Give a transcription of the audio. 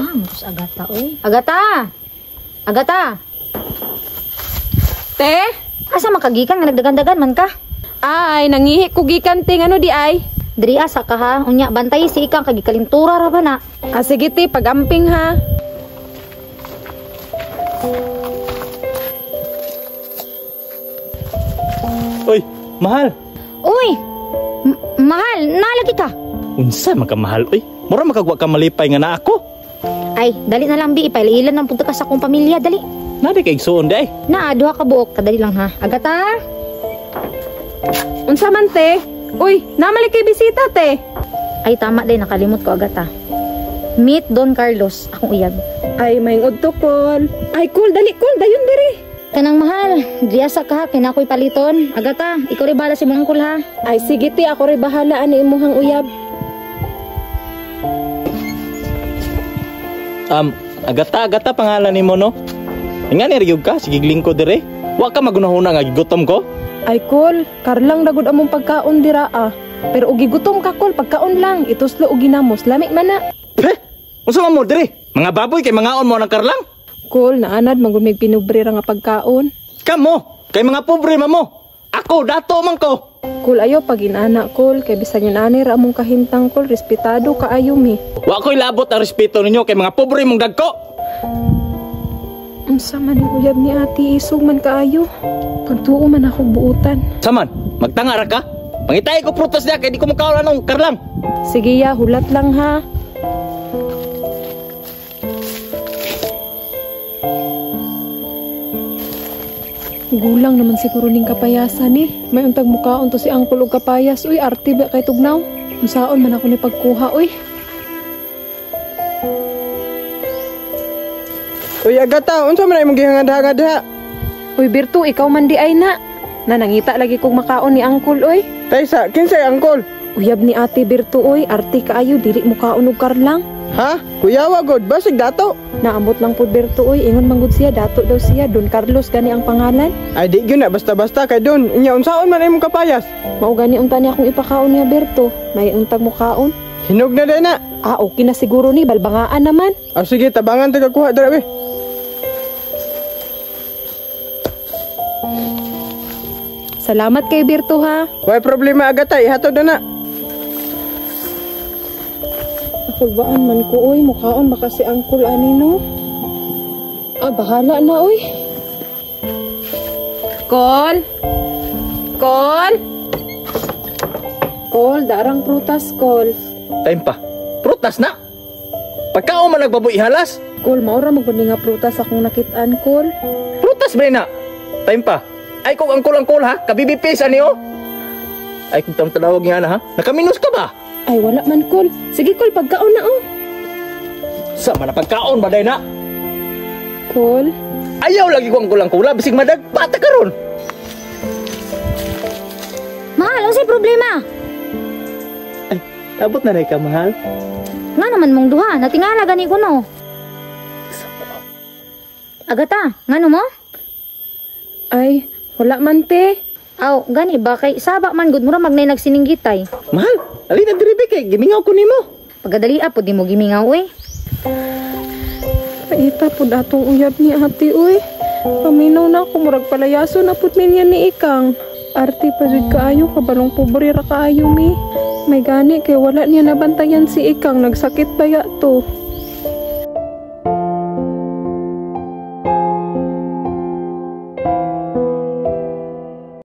Gus Agata, oy. Agata! Agata! Te? Asa makagikan nga nagdagan-dagan man ka? Ay, nangihi ko gikan ting ano di ay. Diri asa ka ha? Unya, bantay si ikang kagikalintura ra ba na? Ah, sige te, pagamping ha. Oy, mahal. Uy! Mahal, nalagi ka? Unsa man ka mahal, oy? Mura makagwa ka malipay nga na ako. Ay, dali na lang bi, ipaililan ng punta ka sa akong pamilya, dali. Nadi kay igsuon di ay. Na, duha ka buok, kadali lang ha. Agata! Unsa man te? Uy, namali kay bisita te. Ay, tama din, nakalimot ko Agata. Meet Don Carlos, akong uyab. Ay, maingod to call. Ay, cool, dali cool, dayon diri. Kanang mahal, driyasa ka ha, kinakoy paliton. Agata, ikaw rin bahala si mong angkol ha. Ay, sige te, ako rin bahala ani imuhang uyab. Agata pangalan nimo no? Nga ni riyog ka, sige lingko dire. Wa ka magunahuna nga gigutom ko. Ay, cool, karlang dagod among pagkaon dira ah. Pero ugi gutom ka cool, pagkaon lang, ituslo ugi namos, lami man na. Unsa man mo dire? Mga baboy kay mga on mo ng karlang? Cool, naanad magumig pinubre ra nga pagkaon. Kamo, kay mga pobre mo. Ako, dato man ko. Cool, ayo pag inana cool, kay bisan yun ani ra among kahintang cool, respetado kaayo mi. Wa ko'y labot ang respeto ninyo kay mga pobre mong dagko. Unsa man ang uyab ni ate, isog man kaayo. Pagtuo man ako buutan. Saman, magtanga ra ka? Pangitay ko prutas niya kay di ko makaon anong karlang. Sige ya, hulat lang ha. Gulang naman siguro ning kapayasan eh. May untag mukhaon to si Angkol og kapayas. Uy, arte ba kay tugnaw? Unsaon man ako ni pagkuha, uy. Uy, Agata, unsa man imong gihangad-hangad ha? Uy, Birtu, ikaw man di ay na. Nanangita lagi kog makaon ni Angkol, uy. Taysa, kinsay angkol? Uyab ni ate Birtu, uy. Arte kaayo, dili mukhaon og karlang. Ha? Kuyawa god, basig dato. Naamot lang po Berto, uy. Ingon manggod siya, dato daw siya. Don Carlos gani ang pangalan. Ay di gyud na basta-basta kay Don. Inya unsaon man imong kapayas? Mao gani unta niya akong ipakaon niya Berto. May untag mo kaon. Hinog na day na. Ah, okay na siguro ni, balbangaan naman. Ah, sige, tabangan taga kuha dira be. Salamat kay Berto ha. Way problema Agata, ihatod na na. Kulbaan man ko, uy. Mukhaon baka si Angkol ani, no? Ah, bahala na, uy. Kol? Kol? Kol, darang prutas, Kol. Time pa. Prutas na. Pagkaon man nagbaboy ihalas. Kol, maura magkundi nga prutas akong nakitaan, Kol. Prutas ba na? Time pa. Ay kung angkol ha. Kabibipis ani oh. Ay kung tamtawag nga na ha. Nakaminos ka ba? Ay, wala man, Kol. Sige, Kol, pagkaon na, oh. Sama na pagkaon ba day na? Kol? Ayaw lagi ko ang kulang-kula. Bisig madagpata ka ron. Mahal, ano sa'y problema? Ay, abot na rin ka, mahal. Nga naman mong duha, natingala gani ko no. Agata, ngano mo? Ay, wala man, te. Aw, gani ba kay sabak man gud mura magnay nagsininggitay. Mahal, alina diribe kay gimingaw ko nimo. Pagdali apod di mo gimingaw oy. Paita pud atong uyab ni ate, uy. Paminaw na ako murag palayaso na pud min yan ni Ikang. Arte pa jud kaayo, kabalong pobre ra kaayo mi. May gani kay wala niya nabantayan si Ikang, nagsakit baya to.